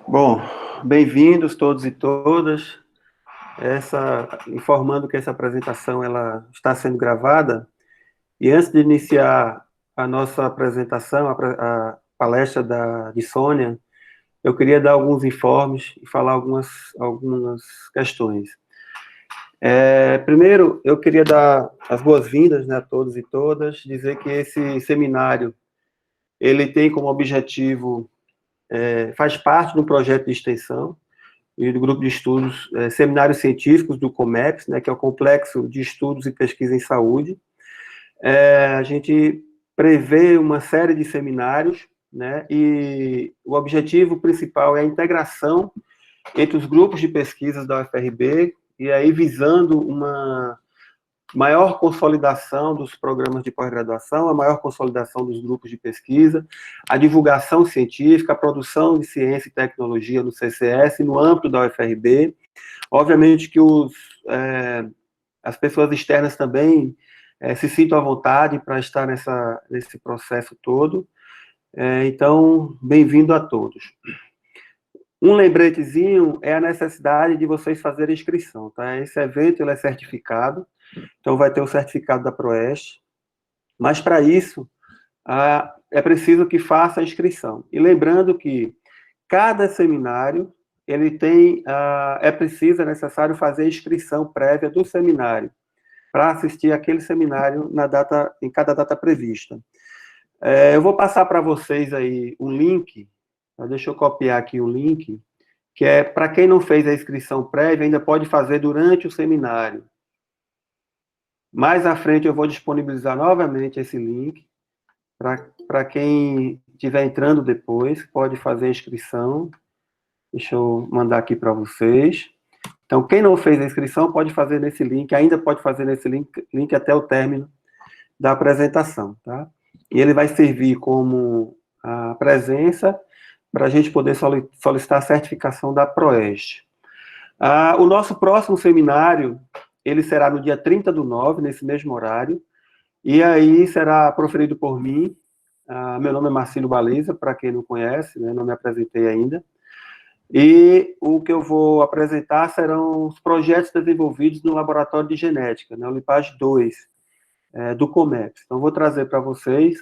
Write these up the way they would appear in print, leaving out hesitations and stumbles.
Bom, bem-vindos todos e todas. Informando que essa apresentação ela está sendo gravada. E antes de iniciar a nossa apresentação, a palestra de Sônia, eu queria dar alguns informes e falar algumas questões. Primeiro, eu queria dar as boas-vindas, né, a todos e todas, dizer que esse seminário ele tem como objetivo, faz parte do projeto de extensão e do grupo de estudos, seminários científicos do COMEPS, né, que é o Complexo de Estudos e Pesquisa em Saúde. A gente prevê uma série de seminários, né, e o objetivo principal é a integração entre os grupos de pesquisas da UFRB, e aí visando uma maior consolidação dos programas de pós-graduação, a maior consolidação dos grupos de pesquisa, a divulgação científica, a produção de ciência e tecnologia no CCS, no âmbito da UFRB. Obviamente que as pessoas externas também se sintam à vontade para estar nesse processo todo. Então, bem-vindo a todos. Um lembretezinho é a necessidade de vocês fazerem inscrição, tá? Esse evento ele é certificado, então vai ter o certificado da Proeste, mas para isso é preciso que faça a inscrição. E lembrando que cada seminário ele tem, é necessário fazer a inscrição prévia do seminário para assistir aquele seminário em cada data prevista. Eu vou passar para vocês aí um link, deixa eu copiar aqui o link, que é para quem não fez a inscrição prévia, ainda pode fazer durante o seminário. Mais à frente eu vou disponibilizar novamente esse link, para quem estiver entrando depois, pode fazer a inscrição. Deixa eu mandar aqui para vocês. Então, quem não fez a inscrição pode fazer nesse link, ainda pode fazer nesse link até o término da apresentação, tá? E ele vai servir como a presença para a gente poder solicitar a certificação da Proeste. O nosso próximo seminário, ele será no dia 30/9, nesse mesmo horário, e aí será proferido por mim. Meu nome é Marcílio Baliza, para quem não conhece, né, não me apresentei ainda. E o que eu vou apresentar serão os projetos desenvolvidos no Laboratório de Genética, né, o LIPAGE 2, do COMEPS. Então, vou trazer para vocês,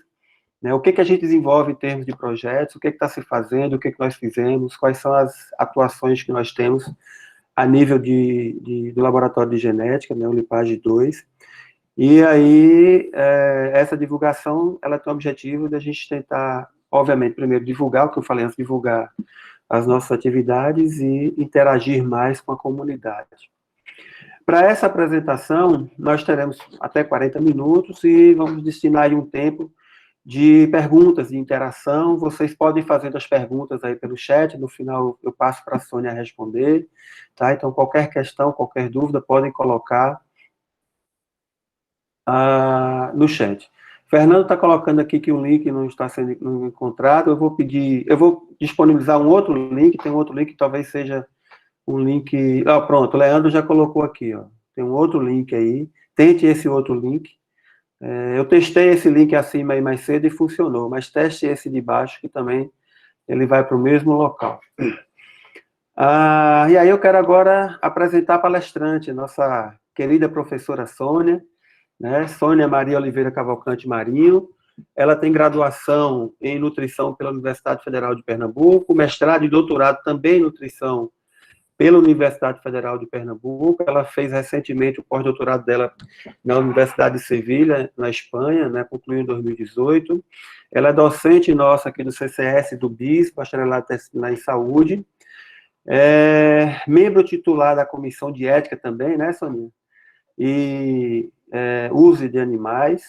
né, o que a gente desenvolve em termos de projetos, o que está se fazendo, o que nós fizemos, quais são as atuações que nós temos a nível do Laboratório de Genética, né, o LIPAGE 2. E aí, essa divulgação, ela tem o objetivo de a gente tentar, obviamente, primeiro divulgar, o que eu falei antes, divulgar as nossas atividades e interagir mais com a comunidade. Para essa apresentação, nós teremos até 40 minutos e vamos destinar aí um tempo de perguntas, de interação. Vocês podem fazer as perguntas aí pelo chat, no final eu passo para a Sônia responder, tá? Então, qualquer questão, qualquer dúvida, podem colocar no chat. Fernando está colocando aqui que o link não está sendo encontrado. Eu vou disponibilizar um outro link. Tem um outro link que talvez seja um link. Pronto, o Leandro já colocou aqui, ó. Tem um outro link aí. Tente esse outro link. Eu testei esse link acima aí mais cedo e funcionou, mas teste esse de baixo que também ele vai para o mesmo local. E aí eu quero agora apresentar a palestrante, nossa querida professora Sônia, né? Sônia Maria Oliveira Cavalcante Marinho. Ela tem graduação em nutrição pela Universidade Federal de Pernambuco, mestrado e doutorado também em nutrição pela Universidade Federal de Pernambuco. Ela fez recentemente o pós-doutorado dela na Universidade de Sevilha, na Espanha, né? Concluiu em 2018. Ela é docente nossa aqui do CCS do BIS, bacharelado em saúde. Membro titular da Comissão de Ética também, né, Soninha? E uso de animais.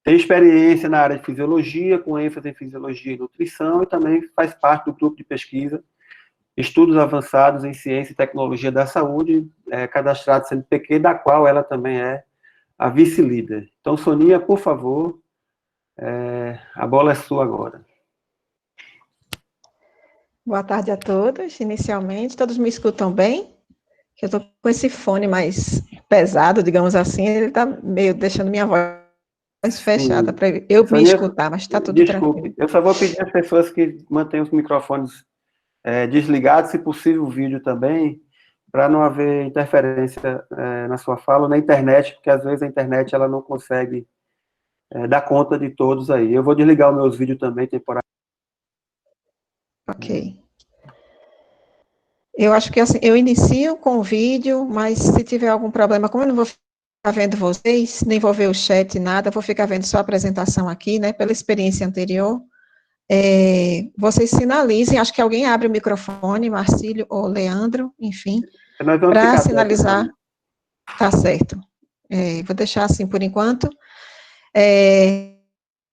Tem experiência na área de fisiologia, com ênfase em fisiologia e nutrição, e também faz parte do grupo de pesquisa Estudos Avançados em Ciência e Tecnologia da Saúde, cadastrado CNPq, da qual ela também é a vice-líder. Então, Soninha, por favor, a bola é sua agora. Boa tarde a todos, inicialmente. Todos me escutam bem? Eu estou com esse fone mais pesado, digamos assim, ele está meio deixando minha voz fechada para eu me escutar, mas está tudo tranquilo. Desculpe, eu só vou pedir às pessoas que mantenham os microfones desligado, se possível, o vídeo também, para não haver interferência na sua fala, na internet, porque às vezes a internet ela não consegue dar conta de todos aí. Eu vou desligar os meus vídeos também, temporário. Ok. Eu acho que assim, eu inicio com o vídeo, mas se tiver algum problema, como eu não vou ficar vendo vocês, nem vou ver o chat, nada, vou ficar vendo só a apresentação aqui, né, pela experiência anterior, vocês sinalizem, acho que alguém abre o microfone, Marcílio ou Leandro, enfim, Nós vamos para ficar sinalizar, tá certo. Vou deixar assim por enquanto.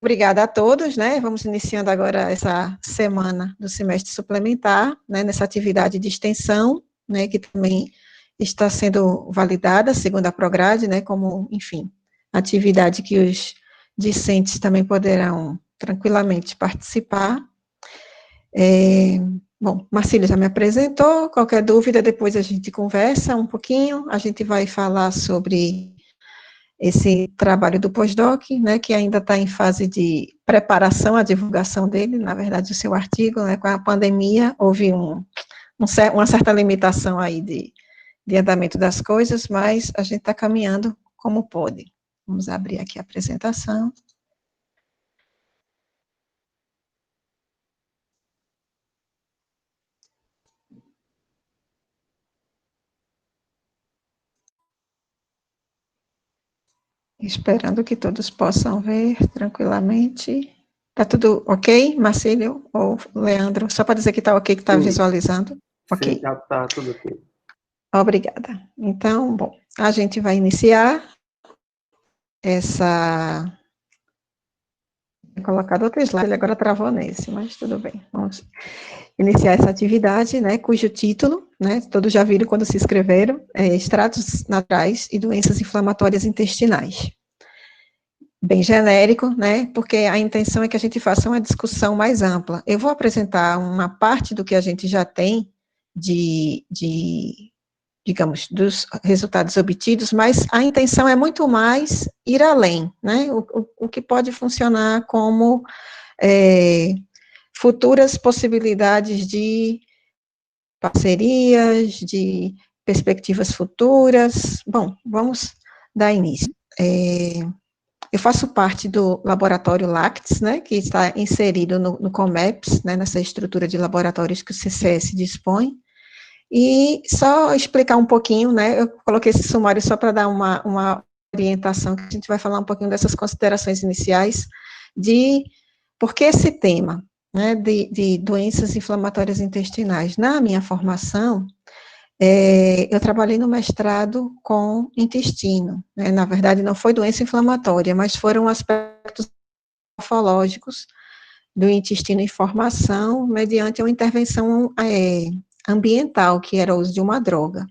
Obrigada a todos, né? Vamos iniciando agora essa semana do semestre suplementar, né, nessa atividade de extensão, né, que também está sendo validada, segundo a Prograde, né, como, enfim, atividade que os discentes também poderão tranquilamente participar. Bom, Marcílio já me apresentou, qualquer dúvida depois a gente conversa um pouquinho, a gente vai falar sobre esse trabalho do pós-doc, né, que ainda está em fase de preparação, a divulgação dele, na verdade, o seu artigo, né, com a pandemia, houve uma certa limitação aí de andamento das coisas, mas a gente está caminhando como pode. Vamos abrir aqui a apresentação. Esperando que todos possam ver tranquilamente. Está tudo ok, Marcílio ou Leandro? Só para dizer que está ok, que está visualizando. Ok. Sim, já está tudo ok. Obrigada. Então, bom, a gente vai iniciar essa... Vou colocar outro slide, ele agora travou nesse, mas tudo bem. Vamos iniciar essa atividade, né, cujo título, né, todos já viram quando se inscreveram, é Extratos Naturais e Doenças Inflamatórias Intestinais. Bem genérico, né, porque a intenção é que a gente faça uma discussão mais ampla. Eu vou apresentar uma parte do que a gente já tem digamos, dos resultados obtidos, mas a intenção é muito mais ir além, né, o que pode funcionar como futuras possibilidades de parcerias, de perspectivas futuras. Bom, vamos dar início. Eu faço parte do laboratório LACTS, né, que está inserido no COMEPS, né, nessa estrutura de laboratórios que o CCS dispõe, e só explicar um pouquinho, né, eu coloquei esse sumário só para dar uma orientação, que a gente vai falar um pouquinho dessas considerações iniciais, de por que esse tema, né, de doenças inflamatórias intestinais. Na minha formação, eu trabalhei no mestrado com intestino, né, na verdade não foi doença inflamatória, mas foram aspectos morfológicos do intestino em formação, mediante uma intervenção ambiental, que era o uso de uma droga,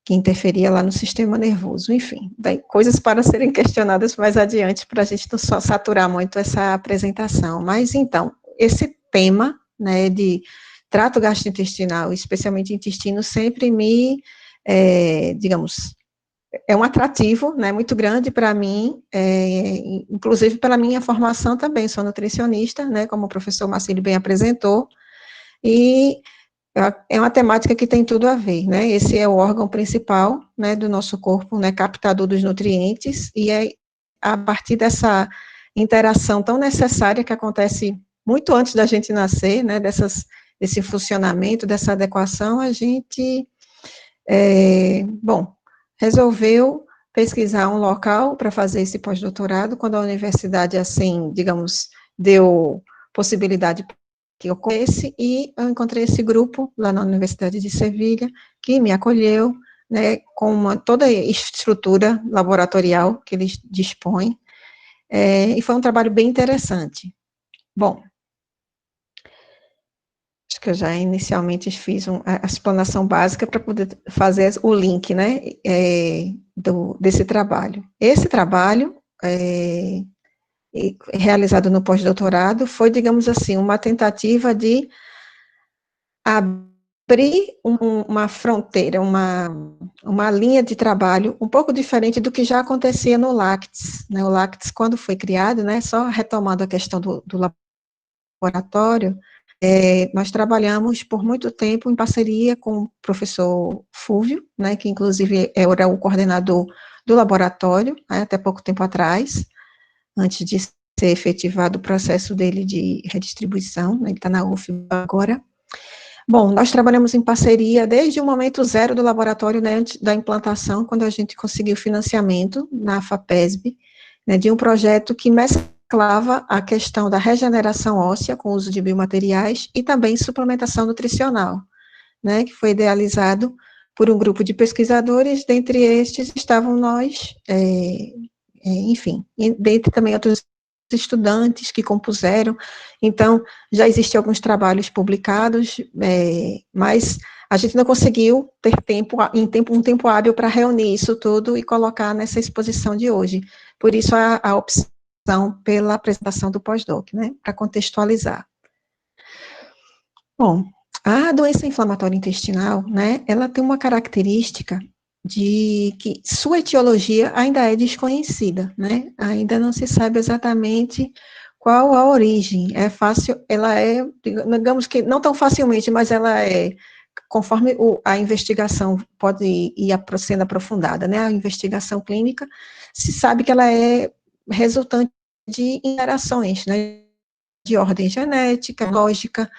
que interferia lá no sistema nervoso, enfim, daí, coisas para serem questionadas mais adiante, para a gente não só saturar muito essa apresentação. Mas, então, esse tema, né, de trato gastrointestinal, especialmente intestino, sempre digamos, é um atrativo, né, muito grande para mim, inclusive pela minha formação também, sou nutricionista, né, como o professor Marcílio bem apresentou, e é uma temática que tem tudo a ver, né, esse é o órgão principal, né, do nosso corpo, né, captador dos nutrientes, e é a partir dessa interação tão necessária que acontece muito antes da gente nascer, né, desse funcionamento, dessa adequação, a gente, bom, resolveu pesquisar um local para fazer esse pós-doutorado, quando a universidade, assim, digamos, deu possibilidade que ocorresse, e eu encontrei esse grupo lá na Universidade de Sevilha, que me acolheu, né, com toda a estrutura laboratorial que eles dispõem, e foi um trabalho bem interessante. Bom, acho que eu já inicialmente fiz a explanação básica para poder fazer o link, né, desse trabalho. Esse trabalho, realizado no pós-doutorado, foi, digamos assim, uma tentativa de abrir uma fronteira, uma linha de trabalho um pouco diferente do que já acontecia no LACTS, né, o LACTS, quando foi criado, né, só retomando a questão do laboratório, nós trabalhamos por muito tempo em parceria com o professor Fúvio, né, que inclusive era o coordenador do laboratório, né, até pouco tempo atrás, antes de ser efetivado o processo dele de redistribuição, né, ele está na UFBA agora. Bom, nós trabalhamos em parceria desde o momento zero do laboratório, né, antes da implantação, quando a gente conseguiu financiamento na FAPESB, né, de um projeto que mesclava a questão da regeneração óssea com o uso de biomateriais e também suplementação nutricional, né, que foi idealizado por um grupo de pesquisadores, dentre estes estavam nós, enfim, e dentre também outros estudantes que compuseram. Então, já existem alguns trabalhos publicados, mas a gente não conseguiu ter um tempo hábil para reunir isso tudo e colocar nessa exposição de hoje. Por isso, a opção pela apresentação do pós-doc, né, para contextualizar. Bom, a doença inflamatória intestinal, né, ela tem uma característica de que sua etiologia ainda é desconhecida, né, ainda não se sabe exatamente qual a origem, ela é, digamos que não tão facilmente, mas ela é, conforme a investigação pode ir sendo aprofundada, né, a investigação clínica, se sabe que ela é resultante de interações, né, de ordem genética, lógica.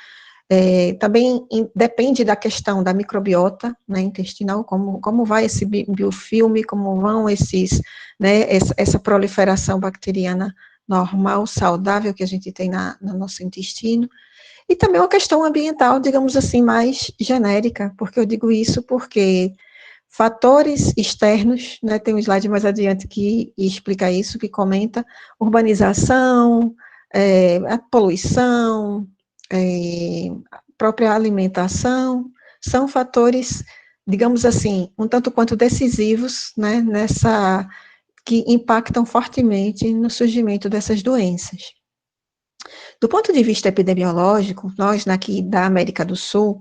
Também depende da questão da microbiota, né, intestinal, como vai esse biofilme, como vão né, essa proliferação bacteriana normal, saudável que a gente tem no nosso intestino, e também uma questão ambiental, digamos assim, mais genérica, porque eu digo isso porque fatores externos, né, tem um slide mais adiante que explica isso, que comenta urbanização, a poluição, a própria alimentação, são fatores, digamos assim, um tanto quanto decisivos, né, que impactam fortemente no surgimento dessas doenças. Do ponto de vista epidemiológico, nós aqui da América do Sul,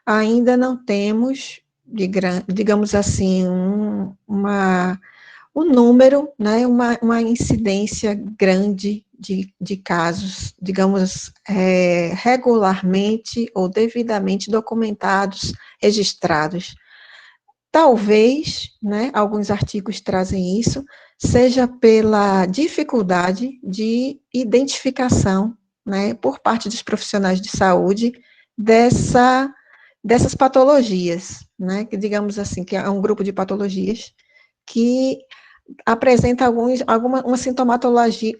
ainda não temos, digamos assim, um número, né, uma incidência grande de casos, digamos, regularmente ou devidamente documentados, registrados. Talvez, né, alguns artigos trazem isso, seja pela dificuldade de identificação, né, por parte dos profissionais de saúde, dessas patologias, né, que digamos assim, que é um grupo de patologias que apresenta uma sintomatologia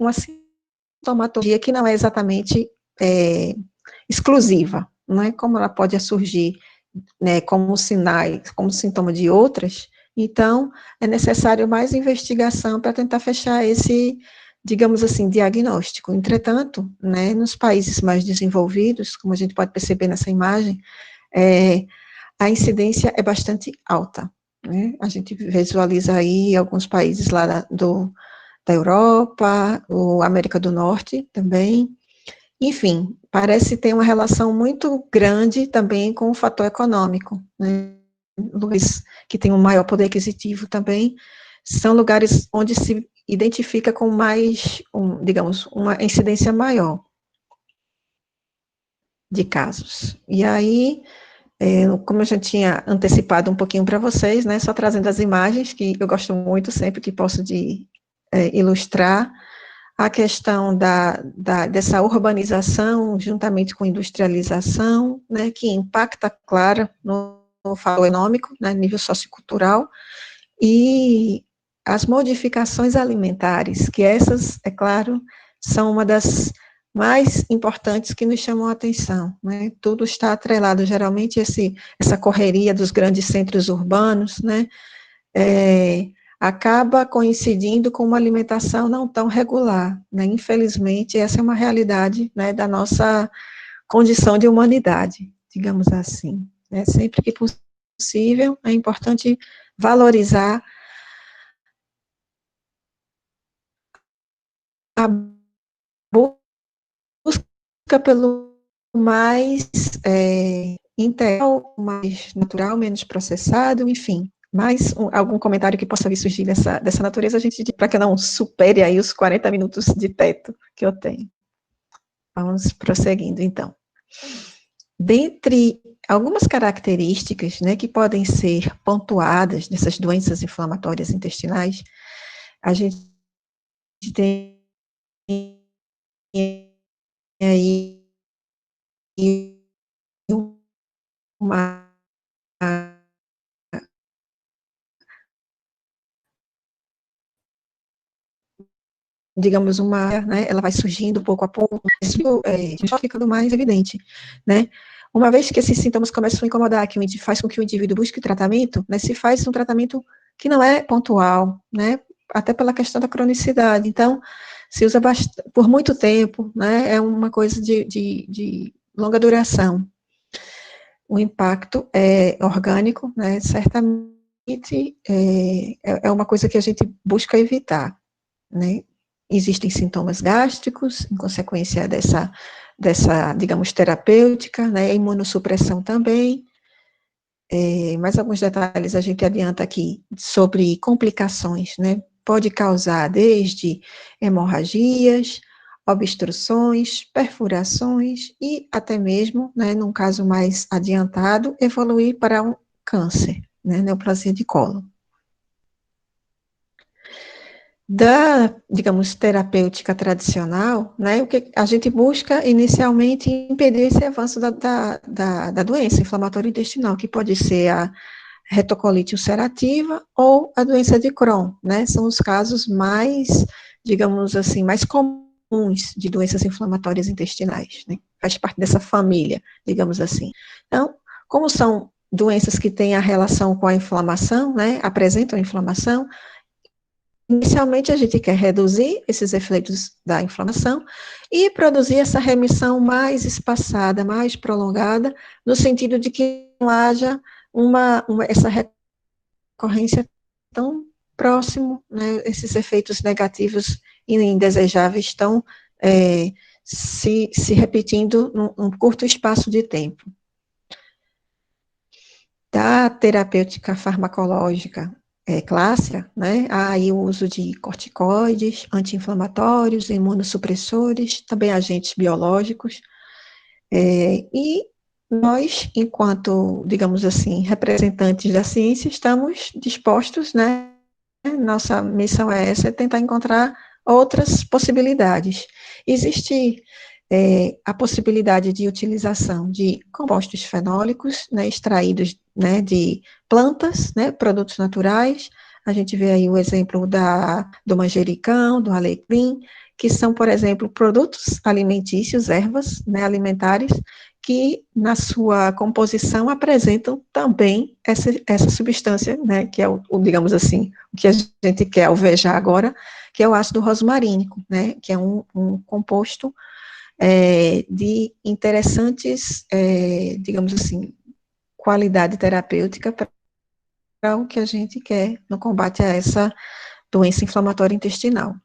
que não é exatamente exclusiva, né, como ela pode surgir, né, como sinais, como sintoma de outras. Então, é necessário mais investigação para tentar fechar esse, digamos assim, diagnóstico. Entretanto, né, nos países mais desenvolvidos, como a gente pode perceber nessa imagem, a incidência é bastante alta, né? A gente visualiza aí alguns países lá da Europa, ou América do Norte também. Enfim, parece ter uma relação muito grande também com o fator econômico, né? Lugares que têm um maior poder aquisitivo também, são lugares onde se identifica com mais, digamos, uma incidência maior de casos. E aí, como eu já tinha antecipado um pouquinho para vocês, né, só trazendo as imagens, que eu gosto muito sempre que posso ilustrar a questão dessa urbanização, juntamente com industrialização, né, que impacta, claro, no fator econômico, né, nível sociocultural, e as modificações alimentares, que essas, é claro, são uma das mais importantes que nos chamam a atenção, né? Tudo está atrelado, geralmente, essa correria dos grandes centros urbanos, né, acaba coincidindo com uma alimentação não tão regular, né? Infelizmente, essa é uma realidade, né, da nossa condição de humanidade, digamos assim, né? Sempre que possível, é importante valorizar a busca pelo mais integral, mais natural, menos processado, enfim. Mais algum comentário que possa vir surgir dessa natureza, a gente para que eu não supere aí os 40 minutos de teto que eu tenho. Vamos prosseguindo, então. Dentre algumas características, né, que podem ser pontuadas nessas doenças inflamatórias intestinais, a gente tem aí uma, digamos, né, ela vai surgindo pouco a pouco, isso só ficando mais evidente, né? Uma vez que esses sintomas começam a incomodar, que faz com que o indivíduo busque tratamento, né, se faz um tratamento que não é pontual, né, até pela questão da cronicidade. Então, se usa por muito tempo, né, é uma coisa de longa duração. O impacto é orgânico, né, certamente é uma coisa que a gente busca evitar, né. Existem sintomas gástricos, em consequência dessa, digamos, terapêutica, né, imunossupressão também, mais alguns detalhes a gente adianta aqui sobre complicações, né, pode causar desde hemorragias, obstruções, perfurações e até mesmo, né, num caso mais adiantado, evoluir para um câncer, né, neoplasia de colo. Da, digamos, terapêutica tradicional, né, o que a gente busca inicialmente impedir esse avanço da doença inflamatória intestinal, que pode ser a retocolite ulcerativa ou a doença de Crohn, né, são os casos mais, digamos assim, mais comuns de doenças inflamatórias intestinais, né, faz parte dessa família, digamos assim. Então, como são doenças que têm a relação com a inflamação, né, apresentam inflamação, inicialmente, a gente quer reduzir esses efeitos da inflamação e produzir essa remissão mais espaçada, mais prolongada, no sentido de que não haja essa recorrência tão próximo, né, esses efeitos negativos e indesejáveis estão se repetindo num curto espaço de tempo. Da terapêutica farmacológica clássica, né, há aí o uso de corticoides, anti-inflamatórios, imunossupressores, também agentes biológicos, e nós, enquanto, digamos assim, representantes da ciência, estamos dispostos, né, nossa missão é essa, é tentar encontrar outras possibilidades. Existe a possibilidade de utilização de compostos fenólicos, né, extraídos, né, de plantas, né, produtos naturais. A gente vê aí o exemplo do manjericão, do alecrim, que são, por exemplo, produtos alimentícios, ervas, né, alimentares, que na sua composição apresentam também essa substância, né, que é digamos assim, o que a gente quer alvejar agora, que é o ácido rosmarínico, né, que é um composto de interessantes, digamos assim, qualidade terapêutica para o que a gente quer no combate a essa doença inflamatória intestinal.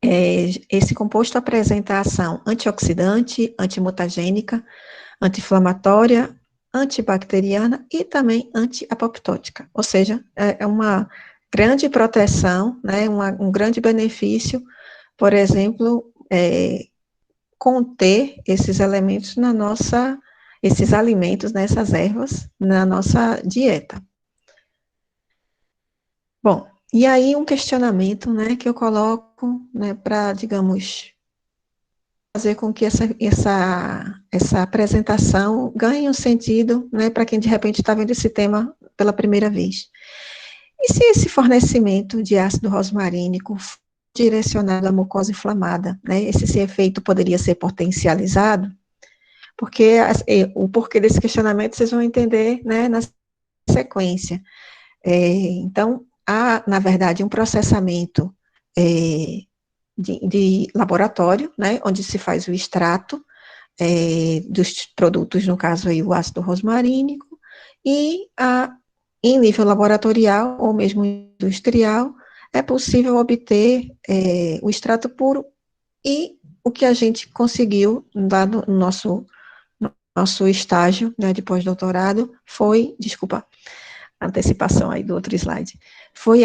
Esse composto apresenta ação antioxidante, antimutagênica, anti-inflamatória, antibacteriana e também anti-apoptótica, ou seja, é uma grande proteção, né, um grande benefício, por exemplo, conter esses elementos esses alimentos, né, essas ervas, na nossa dieta. Bom, e aí um questionamento, né, que eu coloco, né, para, digamos, fazer com que essa apresentação ganhe um sentido, né, para quem de repente está vendo esse tema pela primeira vez. E se esse fornecimento de ácido rosmarínico for direcionado à mucosa inflamada, né, esse efeito poderia ser potencializado? Porque o porquê desse questionamento vocês vão entender, né, na sequência. Então, há, na verdade, um processamento de laboratório, né, onde se faz o extrato dos produtos, no caso aí o ácido rosmarínico, e em nível laboratorial ou mesmo industrial, é possível obter o extrato puro e o que a gente conseguiu lá no nosso estágio, né, de pós-doutorado foi, desculpa, antecipação aí do outro slide, foi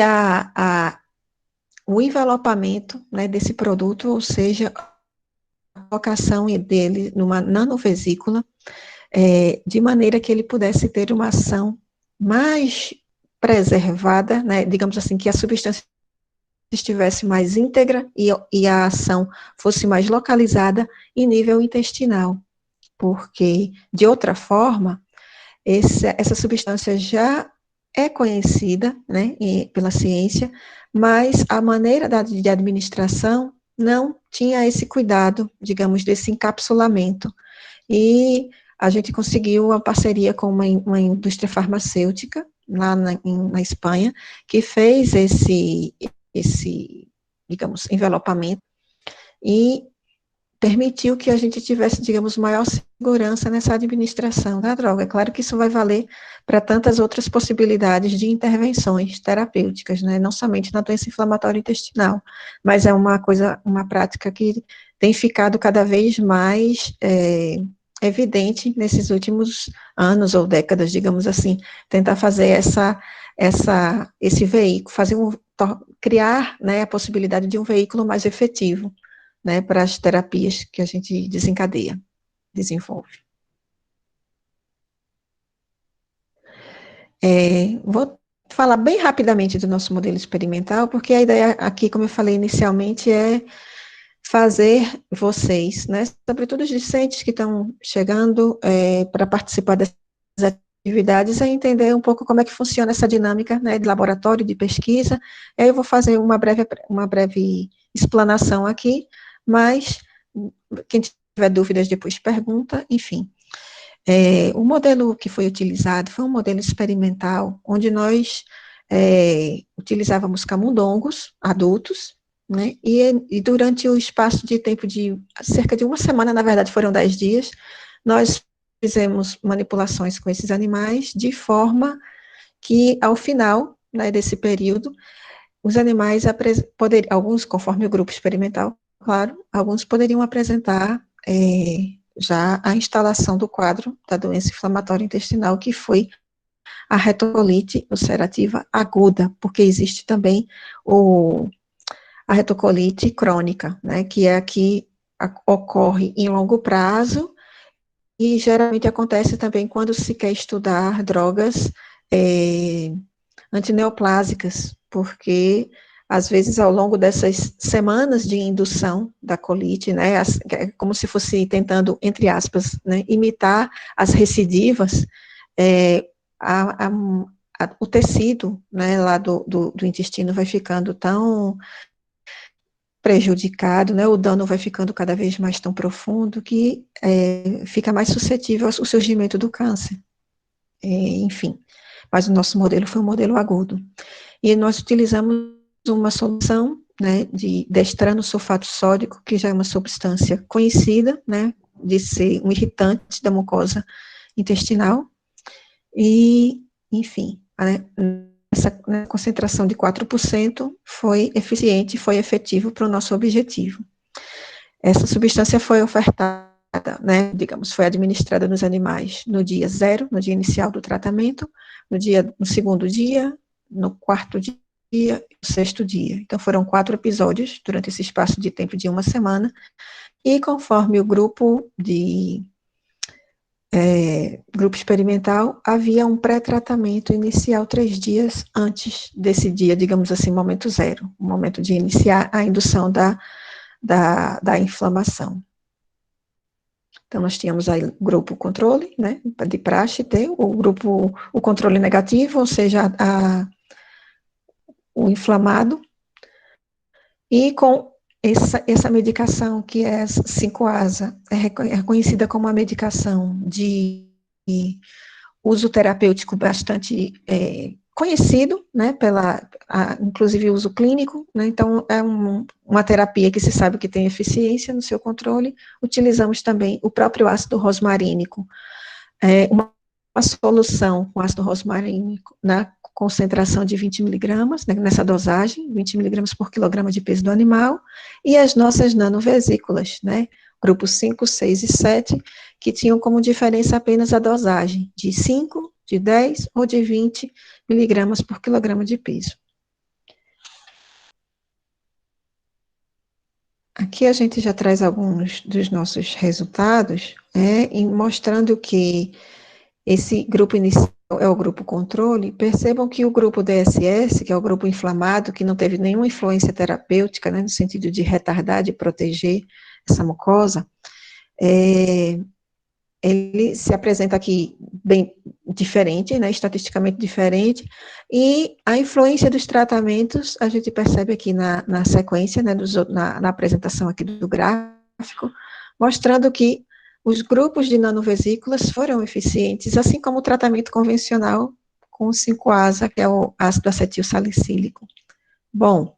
o envelopamento, né, desse produto, ou seja, colocação dele numa nanovesícula, de maneira que ele pudesse ter uma ação mais preservada, né, digamos assim, que a substância estivesse mais íntegra e a ação fosse mais localizada em nível intestinal, porque, de outra forma, essa substância já é conhecida, né, pela ciência, mas a maneira de administração não tinha esse cuidado, digamos, desse encapsulamento. E a gente conseguiu uma parceria com uma indústria farmacêutica, lá na Espanha, que fez esse, digamos, envelopamento, e permitiu que a gente tivesse, digamos, maior segurança nessa administração da droga. É claro que isso vai valer para tantas outras possibilidades de intervenções terapêuticas, né, não somente na doença inflamatória intestinal, mas é uma prática que tem ficado cada vez mais evidente nesses últimos anos ou décadas, digamos assim, tentar fazer esse veículo, criar, né, a possibilidade de um veículo mais efetivo, né, para as terapias que a gente desenvolve. Vou falar bem rapidamente do nosso modelo experimental, porque a ideia aqui, como eu falei inicialmente, é fazer vocês, né, sobretudo os discentes que estão chegando para participar dessas atividades, a entender um pouco como é que funciona essa dinâmica, né, de laboratório, de pesquisa. Aí eu vou fazer uma breve explanação aqui, mas quem tiver dúvidas depois pergunta, enfim. O modelo que foi utilizado foi um modelo experimental, onde nós utilizávamos camundongos adultos, né, e durante o espaço de tempo de cerca de uma semana, na verdade foram 10 dias, nós fizemos manipulações com esses animais, de forma que, ao final, né, desse período, os animais alguns, conforme o grupo experimental, claro, alguns poderiam apresentar já a instalação do quadro da doença inflamatória intestinal, que foi a retocolite ulcerativa aguda, porque existe também a retocolite crônica, né, que é a que ocorre em longo prazo, e geralmente acontece também quando se quer estudar drogas antineoplásicas, porque às vezes ao longo dessas semanas de indução da colite, né, é como se fosse tentando, entre aspas, né, imitar as recidivas, o tecido, né, lá do intestino vai ficando tão prejudicado, né, o dano vai ficando cada vez mais tão profundo que fica mais suscetível ao surgimento do câncer. Enfim, mas o nosso modelo foi um modelo agudo. E nós utilizamos uma solução, né, de destrano sulfato sódico, que já é uma substância conhecida, né, de ser um irritante da mucosa intestinal, e, enfim, né, essa concentração de 4% foi eficiente, foi efetivo para o nosso objetivo. Essa substância foi ofertada, né, digamos, foi administrada nos animais no dia 0, no dia inicial do tratamento, no segundo dia, no quarto dia, no sexto dia. Então, foram 4 episódios durante esse espaço de tempo de uma semana, e conforme o grupo experimental, havia um pré-tratamento inicial 3 dias antes desse dia, digamos assim, momento 0, o momento de iniciar a indução da inflamação. Então, nós tínhamos aí o grupo controle, né, de praxe, o controle negativo, ou seja, o inflamado, e com essa medicação, que é 5-ASA, é reconhecida como uma medicação de uso terapêutico bastante conhecido, né, inclusive uso clínico, né, então é uma terapia que se sabe que tem eficiência no seu controle. Utilizamos também o próprio ácido rosmarínico, uma solução com ácido rosmarínico na concentração de 20 miligramas, né, nessa dosagem, 20 miligramas por quilograma de peso do animal, e as nossas nanovesículas, né, grupos 5, 6 e 7, que tinham como diferença apenas a dosagem, de 5, de 10 ou de 20 miligramas por quilograma de peso. Aqui a gente já traz alguns dos nossos resultados, mostrando que esse grupo inicial é o grupo controle. Percebam que o grupo DSS, que é o grupo inflamado, que não teve nenhuma influência terapêutica, né, no sentido de retardar, de proteger essa mucosa, ele se apresenta aqui bem diferente, né, estatisticamente diferente, e a influência dos tratamentos, a gente percebe aqui na sequência, né, na apresentação aqui do gráfico, mostrando que os grupos de nanovesículas foram eficientes, assim como o tratamento convencional com o 5-ASA, que é o ácido acetil salicílico. Bom,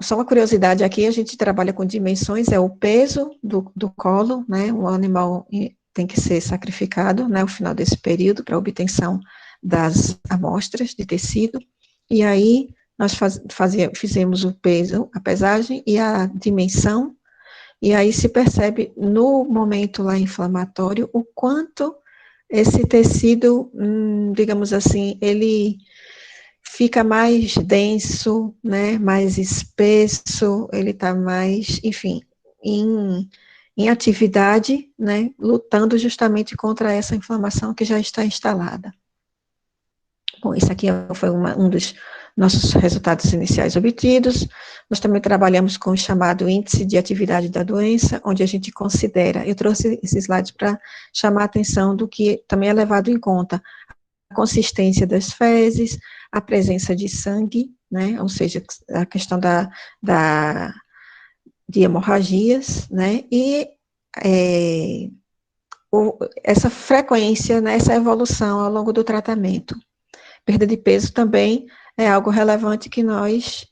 só uma curiosidade aqui, a gente trabalha com dimensões, é o peso do colo, né, o animal tem que ser sacrificado, né, ao final desse período, para obtenção das amostras de tecido, e aí nós fizemos o peso, a pesagem e a dimensão, e aí se percebe no momento lá inflamatório o quanto esse tecido, digamos assim, ele fica mais denso, né, mais espesso, ele está mais, enfim, em atividade, né, lutando justamente contra essa inflamação que já está instalada. Bom, isso aqui foi um dos nossos resultados iniciais obtidos. Nós também trabalhamos com o chamado índice de atividade da doença, onde a gente considera, eu trouxe esses slides para chamar a atenção do que também é levado em conta, a consistência das fezes, a presença de sangue, né, ou seja, a questão de hemorragias, né, e essa frequência, né, essa evolução ao longo do tratamento. Perda de peso também é algo relevante que nós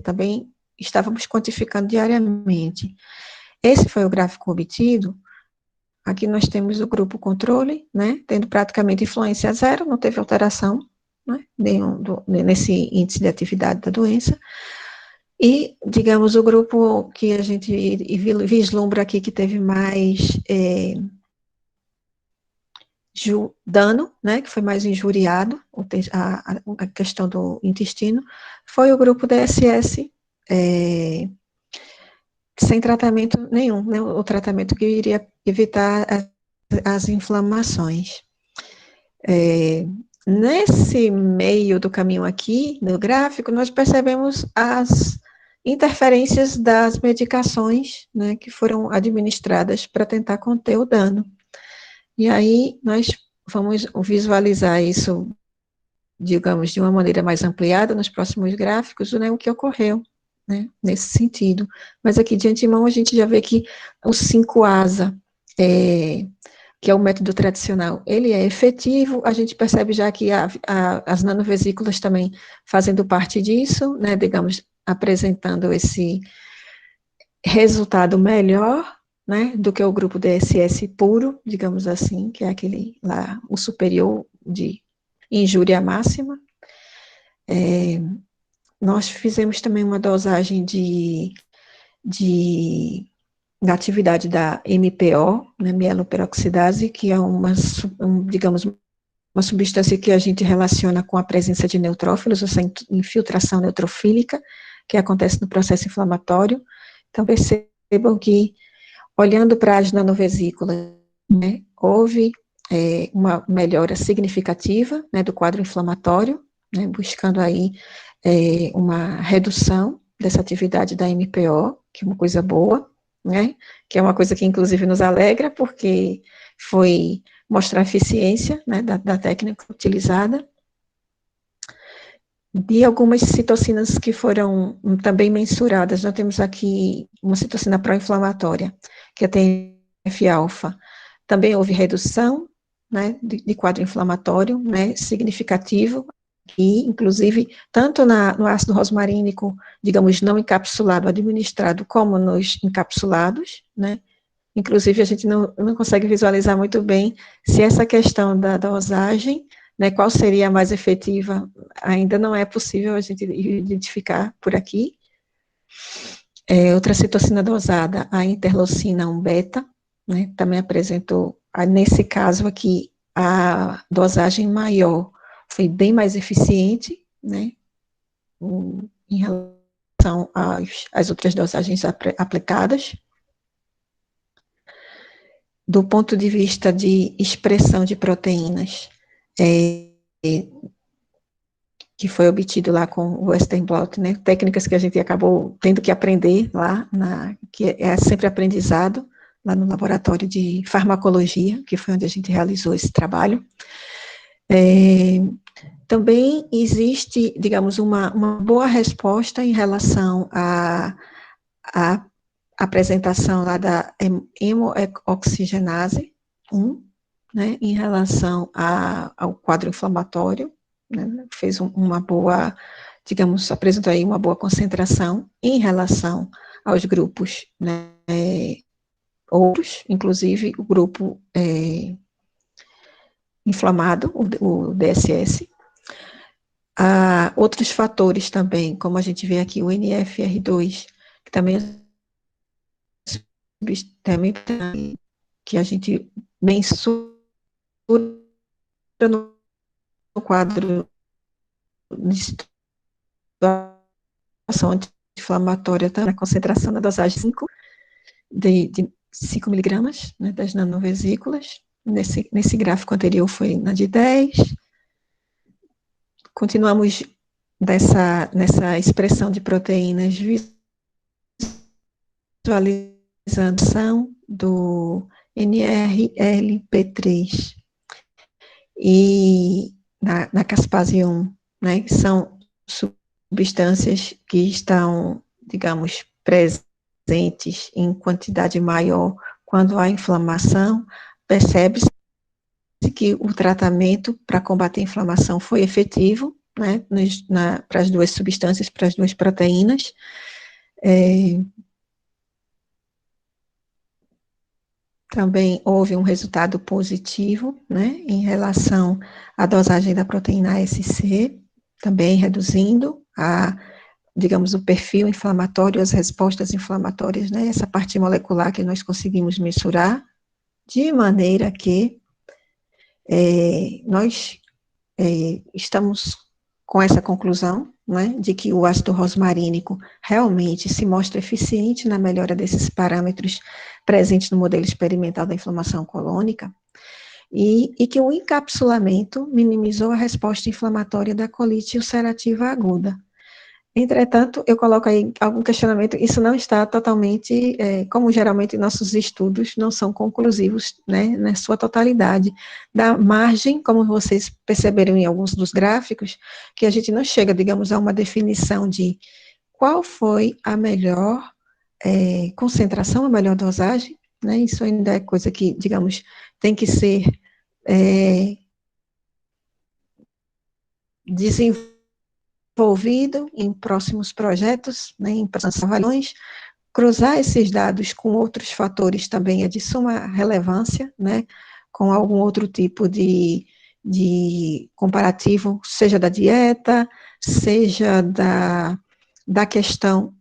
também estávamos quantificando diariamente. Esse foi o gráfico obtido. Aqui nós temos o grupo controle, né, tendo praticamente influência zero, não teve alteração, né, nesse índice de atividade da doença. E, digamos, o grupo que a gente vislumbra aqui que teve mais dano, né, que foi mais injuriado, a questão do intestino, foi o grupo DSS, sem tratamento nenhum, né, o tratamento que iria evitar as inflamações. Nesse meio do caminho aqui, no gráfico, nós percebemos as interferências das medicações, né, que foram administradas para tentar conter o dano. E aí, nós vamos visualizar isso, digamos, de uma maneira mais ampliada nos próximos gráficos, né, o que ocorreu, né, nesse sentido. Mas aqui, de antemão, a gente já vê que o 5-ASA, que é o método tradicional, ele é efetivo, a gente percebe já que as nanovesículas também fazendo parte disso, né, digamos, apresentando esse resultado melhor, né, do que o grupo DSS puro, digamos assim, que é aquele lá, o superior de injúria máxima. Nós fizemos também uma dosagem da atividade da MPO, né, mieloperoxidase, que é digamos, uma substância que a gente relaciona com a presença de neutrófilos, essa infiltração neutrofílica, que acontece no processo inflamatório. Então, percebam que, olhando para as nanovesículas, né, houve uma melhora significativa, né, do quadro inflamatório, né, buscando aí uma redução dessa atividade da MPO, que é uma coisa boa, né, que é uma coisa que inclusive nos alegra, porque foi mostrar a eficiência, né, da técnica utilizada, de algumas citocinas que foram também mensuradas. Nós temos aqui uma citocina pró-inflamatória, que é a TNF-alfa. Também houve redução, né, de quadro inflamatório, né, significativo, e, inclusive, tanto no ácido rosmarínico, digamos, não encapsulado, administrado, como nos encapsulados, né. Inclusive, a gente não consegue visualizar muito bem se essa questão da dosagem, né, qual seria a mais efetiva, ainda não é possível a gente identificar por aqui. Outra citocina dosada, a interleucina 1-beta, né, também apresentou, nesse caso aqui, a dosagem maior foi bem mais eficiente, né, em relação relação às outras dosagens aplicadas. Do ponto de vista de expressão de proteínas, que foi obtido lá com o Western blot, né, técnicas que a gente acabou tendo que aprender lá, que é sempre aprendizado, lá no laboratório de farmacologia, que foi onde a gente realizou esse trabalho. Também existe, digamos, uma boa resposta em relação à apresentação lá da hemooxigenase 1, né, em relação ao quadro inflamatório, né, fez uma boa, digamos, apresentou aí uma boa concentração em relação aos grupos, né, outros, inclusive o grupo inflamado, o DSS. Outros fatores também, como a gente vê aqui, o NFR2, que também que a gente mensura no quadro de situação anti-inflamatória, tá? Na concentração da dosagem 5, de 5 miligramas, né, das nanovesículas. Nesse gráfico anterior foi na de 10. Continuamos nessa expressão de proteínas, visualização do NRLP3 e na caspase 1, né, que são substâncias que estão, digamos, presentes em quantidade maior quando há inflamação. Percebe-se que o tratamento para combater a inflamação foi efetivo, né, para as duas substâncias, para as duas proteínas. Também houve um resultado positivo, né, em relação à dosagem da proteína ASC, também reduzindo digamos, o perfil inflamatório, as respostas inflamatórias, né, essa parte molecular que nós conseguimos mensurar, de maneira que nós estamos com essa conclusão, né, de que o ácido rosmarínico realmente se mostra eficiente na melhora desses parâmetros presentes no modelo experimental da inflamação colônica, e que o encapsulamento minimizou a resposta inflamatória da colite ulcerativa aguda. Entretanto, eu coloco aí algum questionamento, isso não está totalmente, como geralmente nossos estudos não são conclusivos, né, na sua totalidade. Da margem, como vocês perceberam em alguns dos gráficos, que a gente não chega, digamos, a uma definição de qual foi a melhor concentração, a melhor dosagem, né, isso ainda é coisa que, digamos, tem que ser desenvolvido em próximos projetos, né, em próximas avaliações. Cruzar esses dados com outros fatores também é de suma relevância, né, com algum outro tipo de comparativo, seja da dieta, seja da questão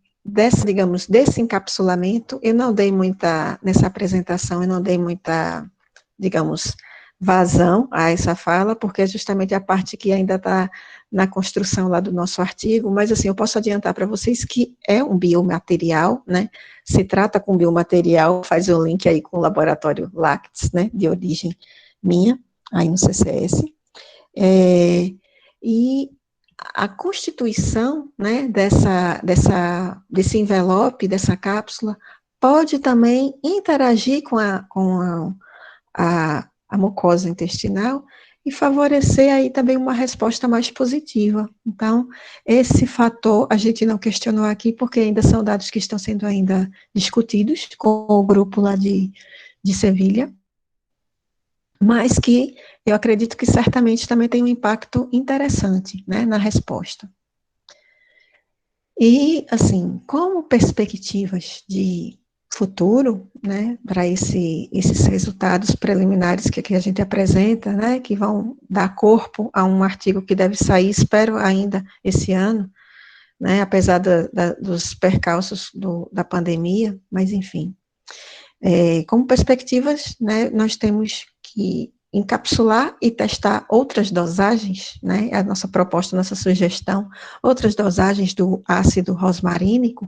digamos, desse encapsulamento. Eu não dei muita, nessa apresentação, eu não dei muita, digamos, vazão a essa fala, porque é justamente a parte que ainda está na construção lá do nosso artigo, mas assim, eu posso adiantar para vocês que é um biomaterial, né, se trata com biomaterial, faz o link aí com o laboratório Lactes, né, de origem minha, aí no CCS, e a constituição, né, desse envelope, dessa cápsula, pode também interagir com a mucosa intestinal e favorecer aí também uma resposta mais positiva. Então, esse fator a gente não questionou aqui, porque ainda são dados que estão sendo ainda discutidos com o grupo lá de Sevilha, mas que eu acredito que certamente também tem um impacto interessante, né, na resposta. E, assim, como perspectivas de futuro, né, para esses resultados preliminares que a gente apresenta, né, que vão dar corpo a um artigo que deve sair, espero ainda esse ano, né, apesar dos percalços da pandemia, mas enfim. Como perspectivas, né, nós temos que encapsular e testar outras dosagens, né, a nossa proposta, a nossa sugestão, outras dosagens do ácido rosmarínico,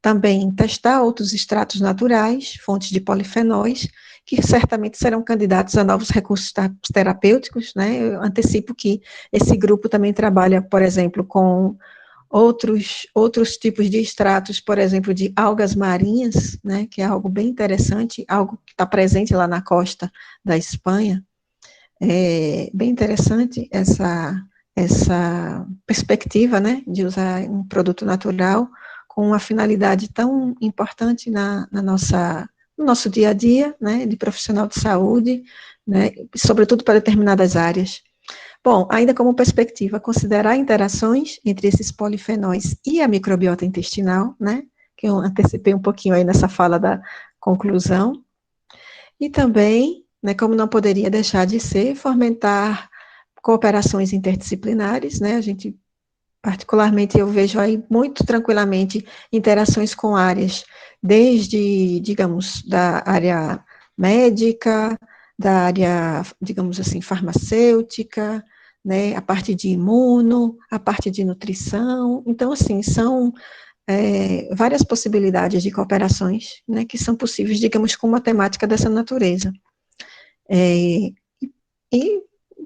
também testar outros extratos naturais, fontes de polifenóis, que certamente serão candidatos a novos recursos terapêuticos, né, eu antecipo que esse grupo também trabalha, por exemplo, com outros tipos de extratos, por exemplo, de algas marinhas, né, que é algo bem interessante, algo que está presente lá na costa da Espanha. É bem interessante essa perspectiva, né, de usar um produto natural com uma finalidade tão importante no nosso dia a dia, né, de profissional de saúde, né, sobretudo para determinadas áreas. Bom, ainda como perspectiva, considerar interações entre esses polifenóis e a microbiota intestinal, né, que eu antecipei um pouquinho aí nessa fala da conclusão, e também, né, como não poderia deixar de ser, fomentar cooperações interdisciplinares, né, a gente, particularmente, eu vejo aí muito tranquilamente interações com áreas, desde, digamos, da área médica, da área, digamos assim, farmacêutica, né, a parte de imuno, a parte de nutrição, então, assim, são várias possibilidades de cooperações, né, que são possíveis, digamos, com uma temática dessa natureza. E,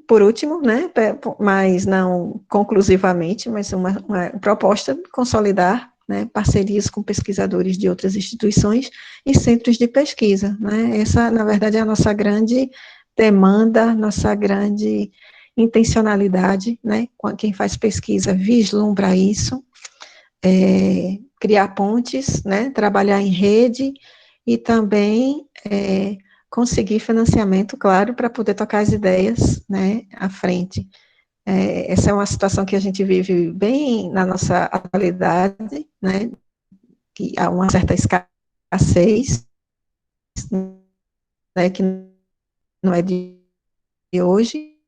por último, né, mas não conclusivamente, mas uma proposta de consolidar, né, parcerias com pesquisadores de outras instituições e centros de pesquisa, né, essa, na verdade, é a nossa grande demanda, nossa grande intencionalidade, né, quem faz pesquisa vislumbra isso, criar pontes, né, trabalhar em rede e também conseguir financiamento, claro, para poder tocar as ideias, né, à frente. Essa é uma situação que a gente vive bem na nossa atualidade, né, que há uma certa escassez, né, que não é de hoje,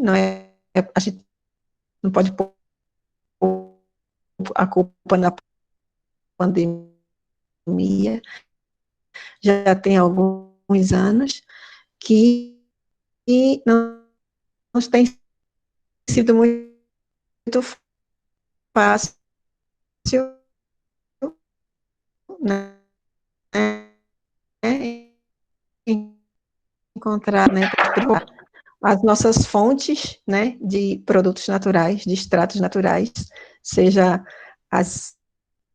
não é, a gente não pode pôr a culpa na pandemia, já tem alguns anos, que não tem sido muito fácil, né, encontrar, né, as nossas fontes, né, de produtos naturais, de extratos naturais, seja as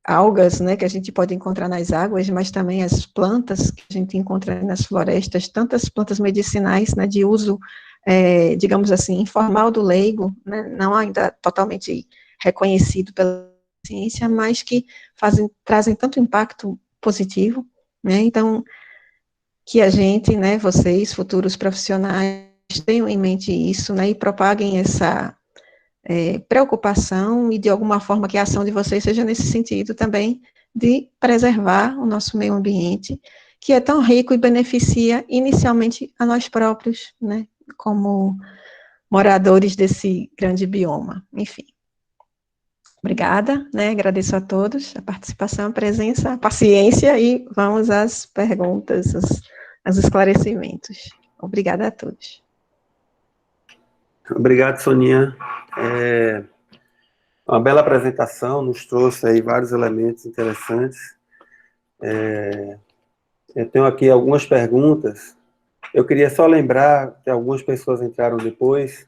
algas, né, que a gente pode encontrar nas águas, mas também as plantas que a gente encontra nas florestas, tantas plantas medicinais, né, de uso, digamos assim, informal do leigo, né, não ainda totalmente reconhecido pela ciência, mas que trazem tanto impacto positivo, né, então, que a gente, né, vocês, futuros profissionais, tenham em mente isso, né, e propaguem essa preocupação e, de alguma forma, que a ação de vocês seja nesse sentido também, de preservar o nosso meio ambiente, que é tão rico e beneficia inicialmente a nós próprios, né, como moradores desse grande bioma. Enfim. Obrigada, né, agradeço a todos a participação, a presença, a paciência e vamos às perguntas, aos esclarecimentos. Obrigada a todos. Obrigado, Soninha. Uma bela apresentação, nos trouxe aí vários elementos interessantes. Eu tenho aqui algumas perguntas. Eu queria só lembrar que algumas pessoas entraram depois,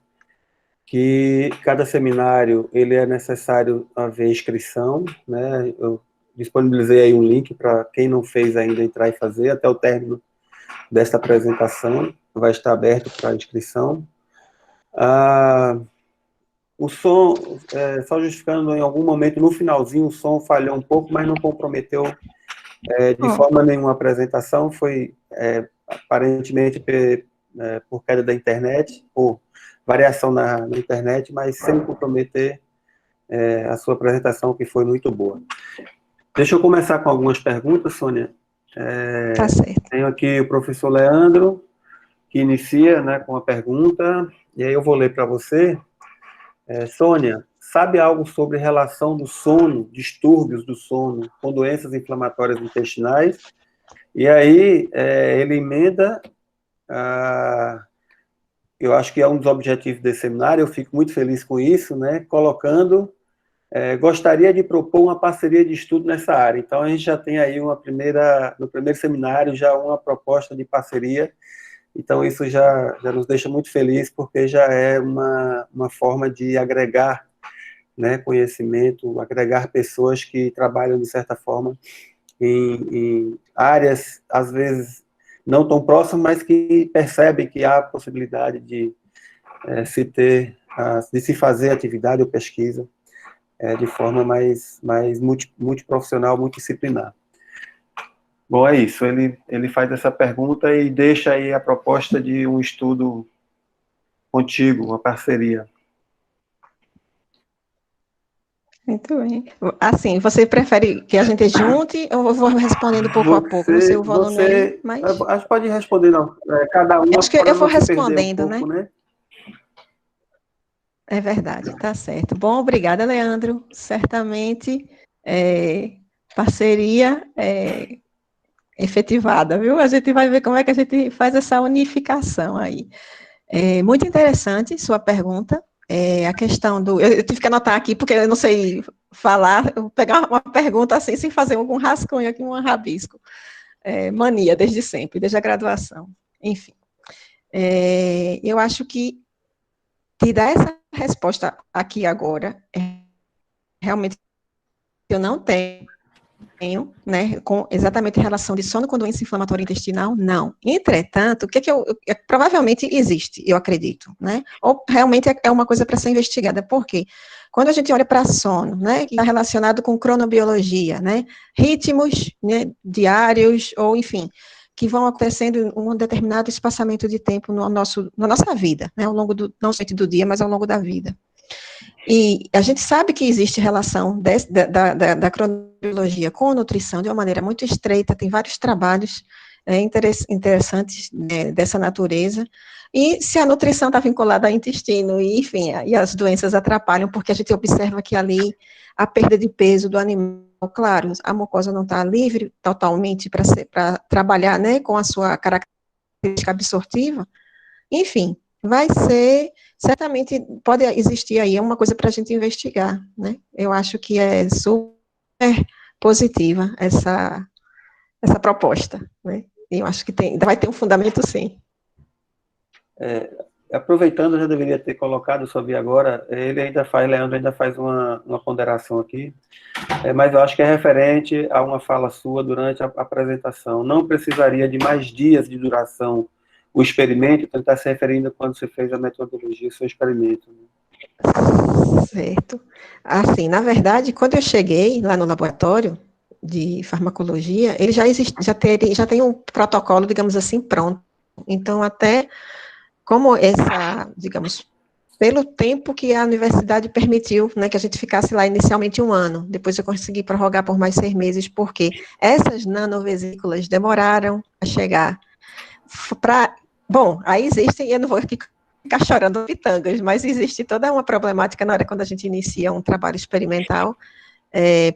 que cada seminário ele é necessário haver inscrição, né? Eu disponibilizei aí um link para quem não fez ainda entrar e fazer até o término desta apresentação, vai estar aberto para inscrição. O som, só justificando, em algum momento, no finalzinho, o som falhou um pouco, mas não comprometeu de forma nenhuma a apresentação, foi aparentemente por queda da internet, por variação na internet, mas sem comprometer a sua apresentação, que foi muito boa. Deixa eu começar com algumas perguntas, Sônia. Tá certo. Tenho aqui o professor Leandro, que inicia, né, com a pergunta, e aí eu vou ler para você. Sônia, sabe algo sobre relação do sono, distúrbios do sono, com doenças inflamatórias intestinais? E aí ele emenda eu acho que é um dos objetivos desse seminário, eu fico muito feliz com isso, né, colocando, gostaria de propor uma parceria de estudo nessa área. Então, a gente já tem aí no primeiro seminário, já uma proposta de parceria. Então, isso já nos deixa muito felizes, porque já é uma forma de agregar, né, conhecimento, agregar pessoas que trabalham, de certa forma, em áreas, às vezes, não tão próximas, mas que percebem que há possibilidade de de se fazer atividade ou pesquisa de forma mais multiprofissional, multidisciplinar. Bom, é isso. Ele faz essa pergunta e deixa aí a proposta de um estudo contigo, uma parceria. Muito bem. Assim, você prefere que a gente junte ou eu vou respondendo pouco a pouco? Não sei o volume aí, mas... Acho que pode responder, não. Cada uma, acho que eu vou não se perder um respondendo, pouco, né? É verdade, tá certo. Bom, obrigada, Leandro. Certamente, parceria efetivada, viu? A gente vai ver como é que a gente faz essa unificação aí. Muito interessante sua pergunta. A questão do... Eu tive que anotar aqui, porque eu não sei falar, eu vou pegar uma pergunta assim, sem fazer algum rascunho aqui, um rabisco. Mania, desde sempre, desde a graduação. Enfim. Eu acho que te dar essa resposta aqui agora, realmente eu não tenho, né, com exatamente relação de sono com doença inflamatória intestinal, não. Entretanto, o que provavelmente existe, eu acredito, né, ou realmente é uma coisa para ser investigada, por quê? Quando a gente olha para sono, né, que está relacionado com cronobiologia, né, ritmos, né, diários, ou enfim, que vão acontecendo em um determinado espaçamento de tempo na nossa vida, né, ao longo não somente do dia, mas ao longo da vida. E a gente sabe que existe relação da cronobiologia com a nutrição de uma maneira muito estreita, tem vários trabalhos interessantes dessa natureza, e se a nutrição está vinculada ao intestino, e, enfim, e as doenças atrapalham, porque a gente observa que ali a perda de peso do animal, claro, a mucosa não está livre totalmente para trabalhar, né, com a sua característica absortiva, enfim, vai ser, certamente pode existir aí uma coisa para a gente investigar, né? Eu acho que é super positiva essa proposta, né? Eu acho que vai ter um fundamento, sim. Aproveitando, eu já deveria ter colocado, só vi agora, Leandro ainda faz uma ponderação aqui, mas eu acho que é referente a uma fala sua durante a apresentação. Não precisaria de mais dias de duração o experimento, então está se referindo quando você fez a metodologia, o seu experimento. Certo. Assim, na verdade, quando eu cheguei lá no laboratório de farmacologia, ele já tem um protocolo, digamos assim, pronto. Então, até como digamos, pelo tempo que a universidade permitiu, né, que a gente ficasse lá inicialmente 1 ano, depois eu consegui prorrogar por mais 6 meses, porque essas nanovesículas demoraram a chegar. Bom, aí existem, eu não vou aqui ficar chorando pitangas, mas existe toda uma problemática na hora quando a gente inicia um trabalho experimental.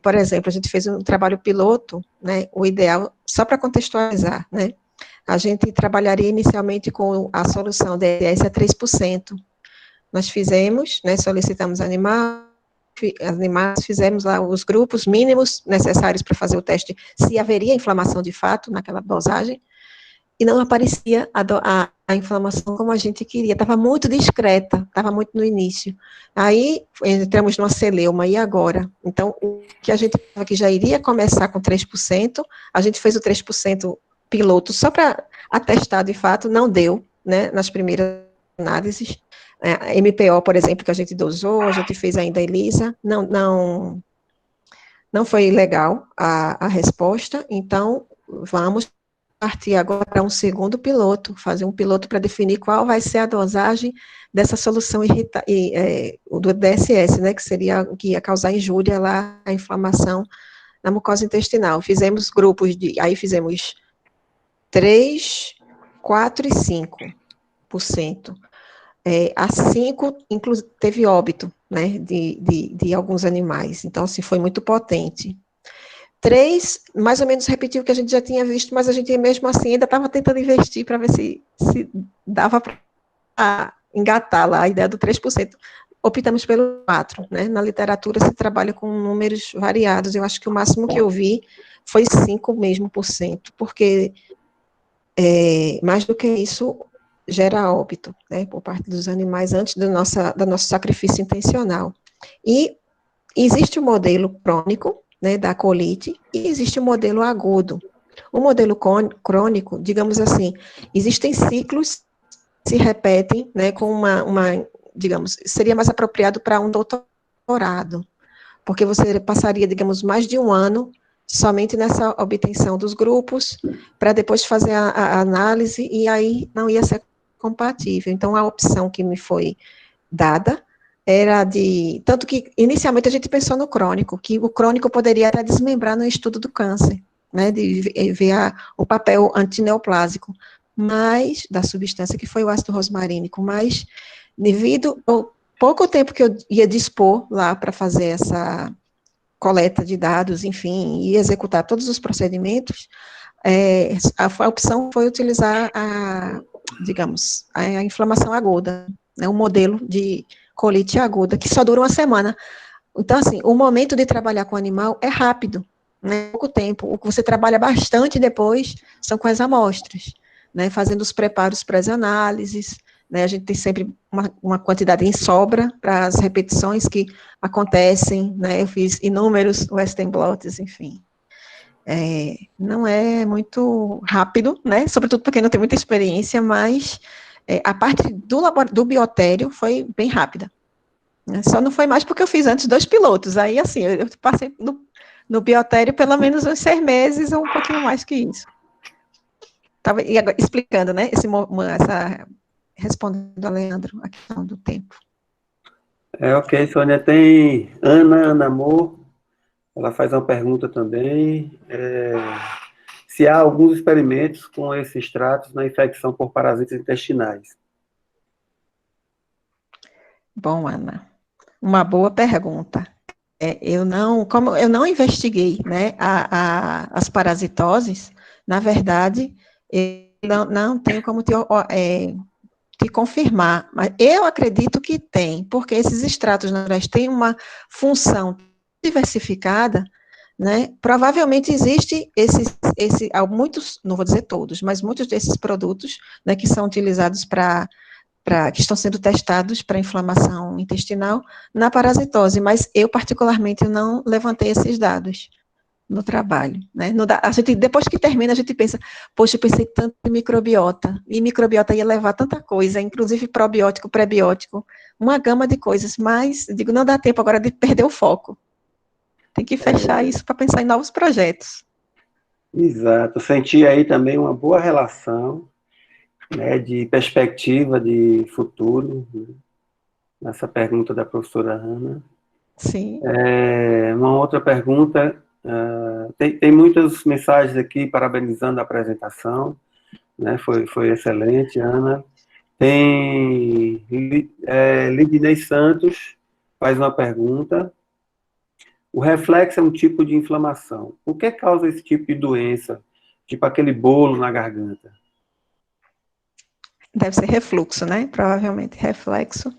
Por exemplo, a gente fez um trabalho piloto, né, o ideal, só para contextualizar, né, a gente trabalharia inicialmente com a solução DDS a 3%. Nós fizemos, né, solicitamos animais, fizemos lá os grupos mínimos necessários para fazer o teste, se haveria inflamação de fato naquela dosagem, e não aparecia a inflamação como a gente queria, estava muito discreta, estava muito no início. Aí entramos numa celeuma, e agora? Então, o que a gente aqui já iria começar com 3%, a gente fez o 3% piloto só para atestar de fato, não deu, né, nas primeiras análises. MPO, por exemplo, que a gente dosou, a gente fez ainda a ELISA, não foi legal a resposta, então vamos partir agora para um segundo piloto, fazer um piloto para definir qual vai ser a dosagem dessa solução do DSS, né, que seria o que ia causar injúria lá, a inflamação na mucosa intestinal. Fizemos grupos aí fizemos 3, 4 e 5%. A 5, inclusive, teve óbito, né, de alguns animais, então, assim, foi muito potente. 3, mais ou menos repetiu o que a gente já tinha visto, mas a gente mesmo assim ainda estava tentando investir para ver se dava para engatar lá a ideia do 3%, optamos pelo 4%, né? Na literatura se trabalha com números variados, eu acho que o máximo que eu vi foi 5% mesmo, porque mais do que isso gera óbito, né, por parte dos animais antes do nosso sacrifício intencional. E existe o modelo crônico, né, da colite, e existe o modelo agudo. O modelo crônico, digamos assim, existem ciclos que se repetem, né, com digamos, seria mais apropriado para um doutorado, porque você passaria, digamos, mais de um ano somente nessa obtenção dos grupos, para depois fazer a análise, e aí não ia ser compatível. Então, a opção que me foi dada era tanto que inicialmente a gente pensou no crônico, que o crônico poderia até desmembrar no estudo do câncer, né, de ver o papel antineoplásico, mas, da substância que foi o ácido rosmarínico, mas, devido ao pouco tempo que eu ia dispor lá para fazer essa coleta de dados, enfim, e executar todos os procedimentos, a opção foi utilizar digamos, a inflamação aguda, né, um modelo de colite aguda, que só dura uma semana. Então, assim, o momento de trabalhar com o animal é rápido, né, pouco tempo. O que você trabalha bastante depois são com as amostras, né, fazendo os preparos para as análises, né, a gente tem sempre uma quantidade em sobra para as repetições que acontecem, né, eu fiz inúmeros Western blots, enfim. Não é muito rápido, né, sobretudo porque não tem muita experiência, mas a parte do biotério foi bem rápida. Só não foi mais porque eu fiz antes 2 pilotos, aí assim, eu passei no biotério pelo menos uns 6 meses ou um pouquinho mais que isso. Estava explicando, né, respondendo a Leandro a questão do tempo. Ok, Sônia. Tem Ana Amor, ela faz uma pergunta também, se há alguns experimentos com esses extratos na infecção por parasitas intestinais. Bom, Ana, uma boa pergunta. Como eu não investiguei, né, as parasitoses, na verdade, eu não tenho como te confirmar, mas eu acredito que tem, porque esses extratos naturais têm uma função diversificada, né? Provavelmente existe muitos, não vou dizer todos, mas muitos desses produtos, né, que são utilizados que estão sendo testados para inflamação intestinal na parasitose, mas eu particularmente não levantei esses dados no trabalho, né? Depois que termina, a gente pensa, poxa, eu pensei tanto em microbiota, e microbiota ia levar tanta coisa, inclusive probiótico, prebiótico, uma gama de coisas, mas, digo, não dá tempo agora de perder o foco. Tem que fechar isso para pensar em novos projetos. Exato. Senti aí também uma boa relação, né, de perspectiva de futuro, né, nessa pergunta da professora Ana. Sim. Uma outra pergunta, tem muitas mensagens aqui parabenizando a apresentação, né, foi excelente, Ana. Tem Lidney Santos, faz uma pergunta. O reflexo é um tipo de inflamação. O que causa esse tipo de doença? Tipo aquele bolo na garganta. Deve ser refluxo, né? Provavelmente reflexo.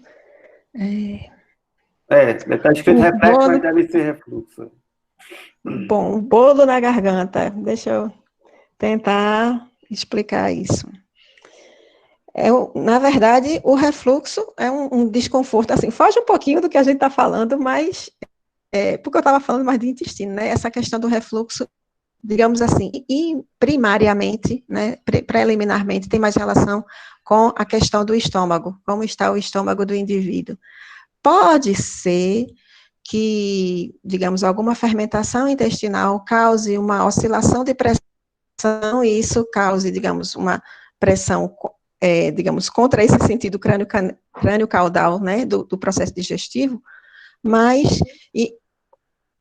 Está escrito reflexo, mas deve ser refluxo. Bom, bolo na garganta. Deixa eu tentar explicar isso. Na verdade, o refluxo é um desconforto, assim, foge um pouquinho do que a gente está falando, mas, porque eu estava falando mais de intestino, né, essa questão do refluxo, digamos assim, e primariamente, né, preliminarmente, tem mais relação com a questão do estômago, como está o estômago do indivíduo. Pode ser que, digamos, alguma fermentação intestinal cause uma oscilação de pressão e isso cause, digamos, uma pressão, digamos, contra esse sentido crânio-caudal, né, do processo digestivo, mas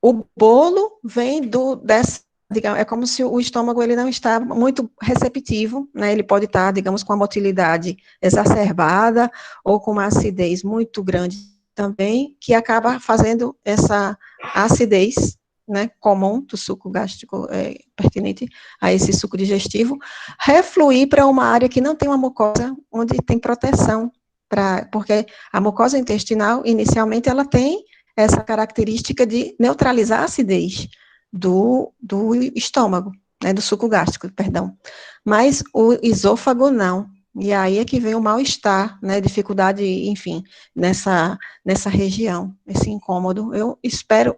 o bolo vem digamos, é como se o estômago ele não está muito receptivo, né, ele pode estar, digamos, com a motilidade exacerbada ou com uma acidez muito grande também, que acaba fazendo essa acidez, né, comum do suco gástrico pertinente a esse suco digestivo, refluir para uma área que não tem uma mucosa onde tem proteção, porque a mucosa intestinal, inicialmente, ela tem essa característica de neutralizar a acidez do estômago, né, do suco gástrico, perdão. Mas o esôfago não. E aí é que vem o mal-estar, né, dificuldade, enfim, nessa região, esse incômodo. Eu espero,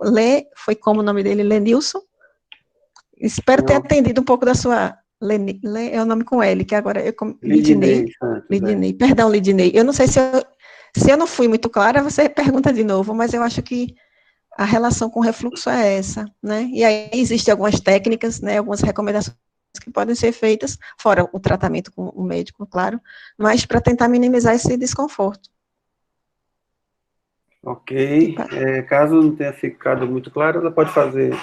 foi como o nome dele, Lenilson? Espero ter atendido um pouco da sua, é o nome com L, que agora eu, Lidinei Santos, Lidinei, perdão, Lidinei, eu não sei se eu não fui muito clara, você pergunta de novo, mas eu acho que a relação com o refluxo é essa, né? E aí existem algumas técnicas, né, algumas recomendações que podem ser feitas, fora o tratamento com o médico, claro, mas para tentar minimizar esse desconforto. Ok. Caso não tenha ficado muito claro, ela pode fazer,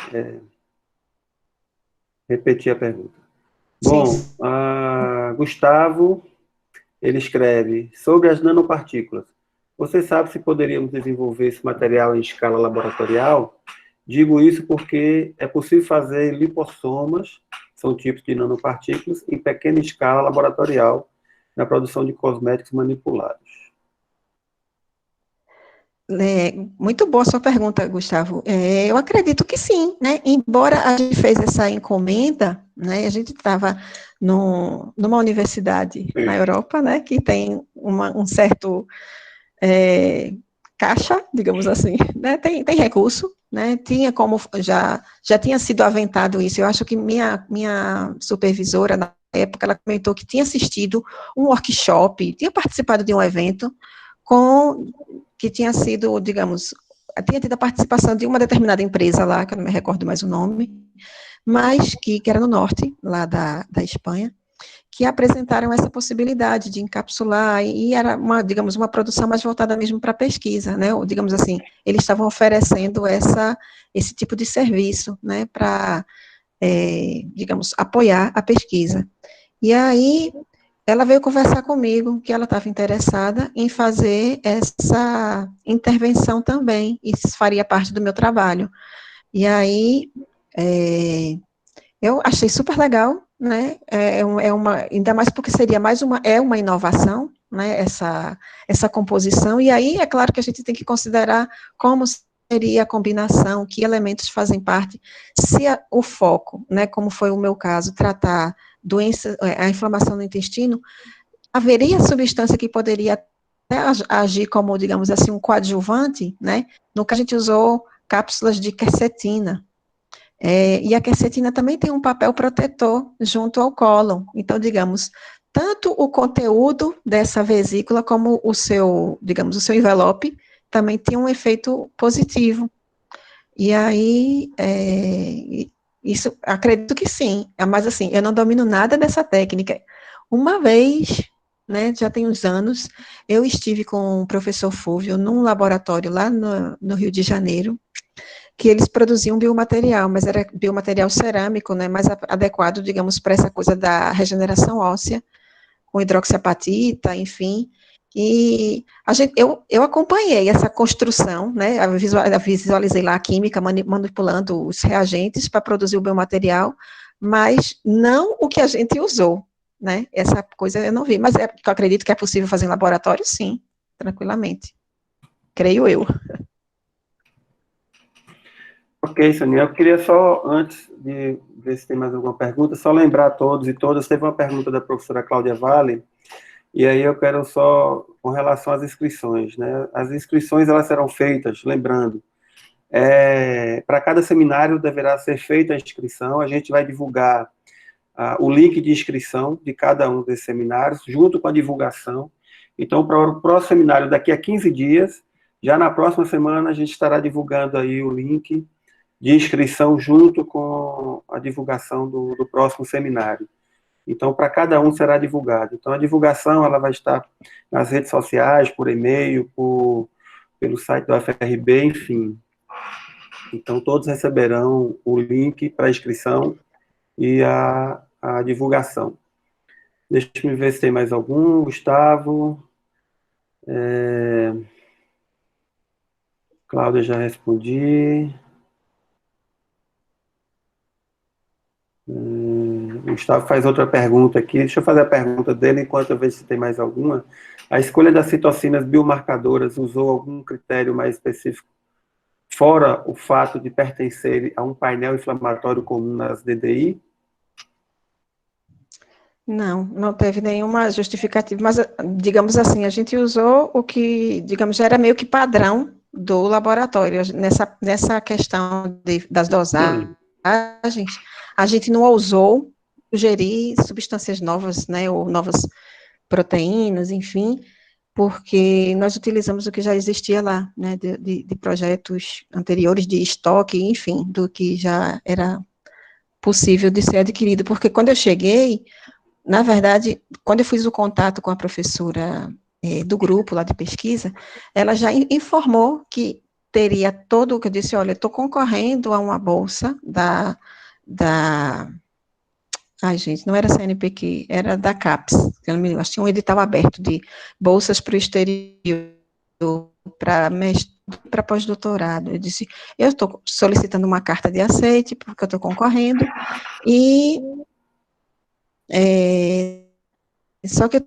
repetir a pergunta. Sim. Bom, Gustavo, ele escreve, sobre as nanopartículas, você sabe se poderíamos desenvolver esse material em escala laboratorial? Digo isso porque é possível fazer lipossomas, são tipos de nanopartículas, em pequena escala laboratorial, na produção de cosméticos manipulados. Muito boa a sua pergunta, Gustavo. Eu acredito que sim, né? Embora a gente fez essa encomenda, né? A gente estava numa universidade na Europa, né? Que tem um certo caixa, digamos assim, né? Tem recurso, né? Tinha como já tinha sido aventado isso. Eu acho que minha supervisora na época ela comentou que tinha assistido um workshop, tinha participado de um evento que tinha sido, digamos, tinha tido a participação de uma determinada empresa lá, que eu não me recordo mais o nome, mas que era no norte, lá da Espanha, que apresentaram essa possibilidade de encapsular, e era digamos, uma produção mais voltada mesmo para a pesquisa, né, ou, digamos assim, eles estavam oferecendo esse tipo de serviço, né, para, digamos, apoiar a pesquisa. E aí, ela veio conversar comigo que ela estava interessada em fazer essa intervenção também, isso faria parte do meu trabalho. E aí, eu achei super legal, né? Ainda mais porque seria uma inovação, né? Essa composição. E aí, é claro que a gente tem que considerar como seria a combinação, que elementos fazem parte, se o foco, né? Como foi o meu caso, tratar a inflamação no intestino, haveria substância que poderia até agir como, digamos assim, um coadjuvante, né? No que a gente usou cápsulas de quercetina. E a quercetina também tem um papel protetor junto ao cólon. Então, digamos, tanto o conteúdo dessa vesícula como digamos, o seu envelope também tem um efeito positivo. E aí, isso, acredito que sim, mas assim, eu não domino nada dessa técnica. Uma vez, né, já tem uns anos, eu estive com o professor Fúvio num laboratório lá no Rio de Janeiro, que eles produziam biomaterial, mas era biomaterial cerâmico, né, mais adequado, digamos, para essa coisa da regeneração óssea, com hidroxiapatita, enfim, e eu acompanhei essa construção, né, visualizei lá a química manipulando os reagentes para produzir o biomaterial, mas não o que a gente usou, né, essa coisa eu não vi, mas eu acredito que é possível fazer em laboratório, sim, tranquilamente, creio eu. Ok, Sonia, eu queria só, antes de ver se tem mais alguma pergunta, só lembrar a todos e todas, teve uma pergunta da professora Cláudia Vale, e aí eu quero só, com relação às inscrições, né? As inscrições, elas serão feitas, lembrando, para cada seminário deverá ser feita a inscrição, a gente vai divulgar o link de inscrição de cada um desses seminários, junto com a divulgação. Então, para o próximo seminário, daqui a 15 dias, já na próxima semana, a gente estará divulgando aí o link de inscrição junto com a divulgação do próximo seminário. Então, para cada um será divulgado. Então, a divulgação ela vai estar nas redes sociais, por e-mail, pelo site da UFRB, enfim. Então, todos receberão o link para a inscrição e a divulgação. Deixa eu ver se tem mais algum. Gustavo. Cláudia, já respondi. Gustavo faz outra pergunta aqui. Deixa eu fazer a pergunta dele enquanto eu vejo se tem mais alguma. A escolha das citocinas biomarcadoras usou algum critério mais específico, fora o fato de pertencer a um painel inflamatório comum nas DDI? Não, não teve nenhuma justificativa, mas, digamos assim, a gente usou o que, digamos, já era meio que padrão do laboratório, nessa questão das dosagens, a gente não ousou sugerir substâncias novas, né, ou novas proteínas, enfim, porque nós utilizamos o que já existia lá, né, de projetos anteriores, de estoque, enfim, do que já era possível de ser adquirido, porque quando eu cheguei, na verdade, quando eu fiz o contato com a professora do grupo lá de pesquisa, ela já informou que teria todo o que eu disse, olha, estou concorrendo a uma bolsa ai, gente, não era CNPq, era da CAPES, eu não me lembro, acho que tinha um edital aberto de bolsas para o exterior, para pós-doutorado. Eu disse, eu estou solicitando uma carta de aceite, porque eu estou concorrendo, e só que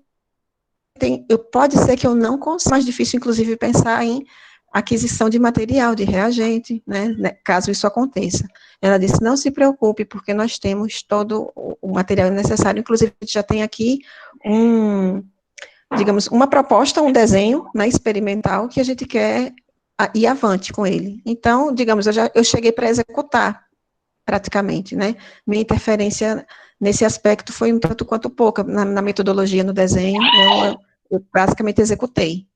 pode ser que eu não consiga, mais difícil, inclusive, pensar em aquisição de material, de reagente, né, caso isso aconteça. Ela disse, não se preocupe, porque nós temos todo o material necessário, inclusive, a gente já tem aqui digamos, uma proposta, um desenho, né, experimental, que a gente quer ir avante com ele. Então, digamos, eu cheguei para executar, praticamente, né, minha interferência nesse aspecto foi um tanto quanto pouca, na metodologia, no desenho, eu basicamente executei.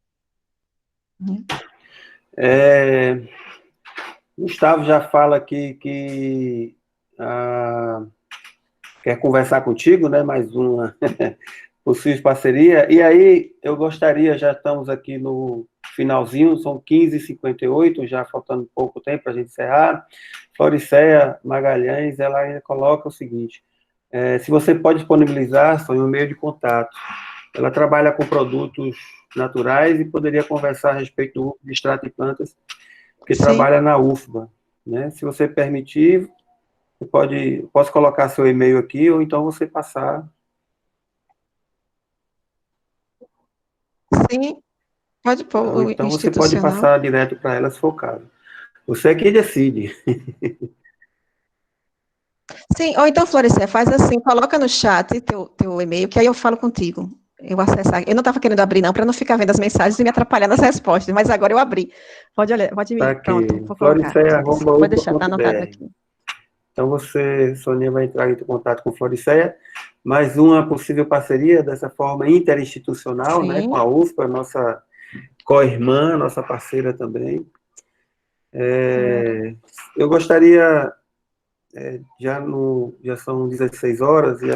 Gustavo já fala aqui que quer conversar contigo, né? Mais uma possível parceria. E aí, eu gostaria, já estamos aqui no finalzinho, são 15h58, já faltando pouco tempo para a gente encerrar. Floriceia Magalhães, ela ainda coloca o seguinte, se você pode disponibilizar, só um meio de contato. Ela trabalha com produtos naturais e poderia conversar a respeito do uso de extrato de plantas, porque Sim. trabalha na UFBA, né? Se você permitir, posso colocar seu e-mail aqui, ou então você passar. Sim, pode pôr Ou o então você pode institucional. passar direto para ela, se for o caso. Você é quem decide. Sim, ou então, Florescia, faz assim, coloca no chat teu e-mail, que aí eu falo contigo. Eu acessar. Eu não estava querendo abrir, não, para não ficar vendo as mensagens e me atrapalhar nas respostas, mas agora eu abri. Pode olhar, pode Tá me. aqui, Pronto, vou colocar. Pode deixar, tá anotado floriceia@ufa.br. aqui. Então você, Sonia, vai entrar em contato com Floriceia, mais uma possível parceria dessa forma interinstitucional, né, com Sim. a UFPA, nossa co-irmã, nossa parceira também. Eu gostaria, já são 16 horas, e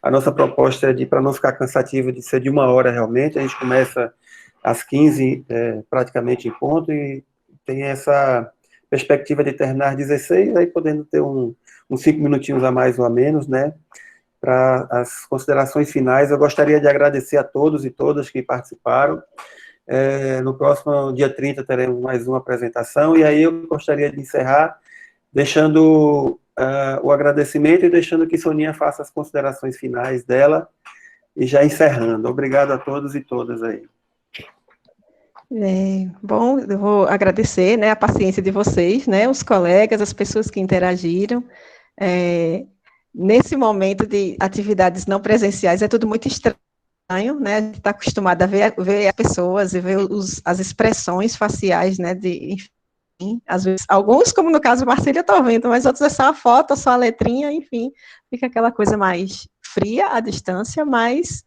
a nossa proposta é para não ficar cansativa, de ser de 1 hora realmente, a gente começa às 15, praticamente em ponto, e tem essa perspectiva de terminar às 16, aí podendo ter uns 5 minutinhos a mais ou a menos, né, para as considerações finais. Eu gostaria de agradecer a todos e todas que participaram. No próximo dia 30 teremos mais uma apresentação, e aí eu gostaria de encerrar deixando o agradecimento e deixando que Soninha faça as considerações finais dela, e já encerrando. Obrigado a todos e todas aí. Bom, eu vou agradecer, né, a paciência de vocês, né, os colegas, as pessoas que interagiram. Nesse momento de atividades não presenciais, é tudo muito estranho, né, a gente está acostumado a ver as pessoas e ver as expressões faciais, né, enfim, às vezes, alguns, como no caso do Marcelo, eu estou vendo, mas outros é só a foto, só a letrinha, enfim, fica aquela coisa mais fria à distância, mas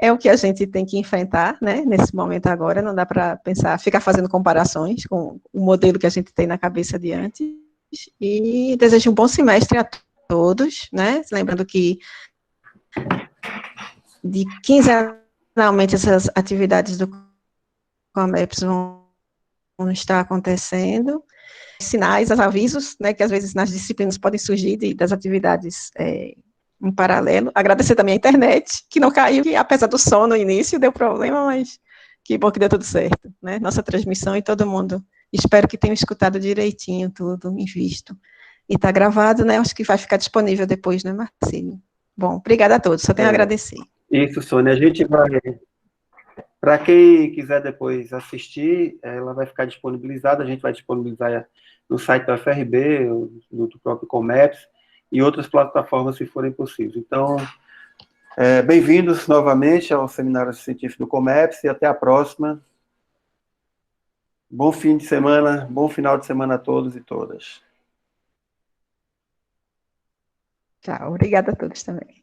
é o que a gente tem que enfrentar, né, nesse momento agora, não dá para ficar fazendo comparações com o modelo que a gente tem na cabeça de antes, e desejo um bom semestre a todos, né, lembrando que de quinzenalmente essas atividades do COMEPS vão estar acontecendo, sinais, avisos, né, que às vezes nas disciplinas podem surgir das atividades em paralelo. Agradecer também a internet, que não caiu, que apesar do som no início, deu problema, mas que bom que deu tudo certo, né? Nossa transmissão e todo mundo. Espero que tenham escutado direitinho tudo e visto. e está gravado, né? Acho que vai ficar disponível depois, né, Marcílio? Bom, obrigada a todos, só tenho a agradecer. Isso, Sônia, a gente vai... Para quem quiser depois assistir, ela vai ficar disponibilizada, a gente vai disponibilizar no site da UFRB, do próprio Comeps, e outras plataformas, se forem possíveis. Então, bem-vindos novamente ao Seminário Científico do Comeps, e até a próxima. Bom fim de semana, bom final de semana a todos e todas. Tchau, obrigada a todos também.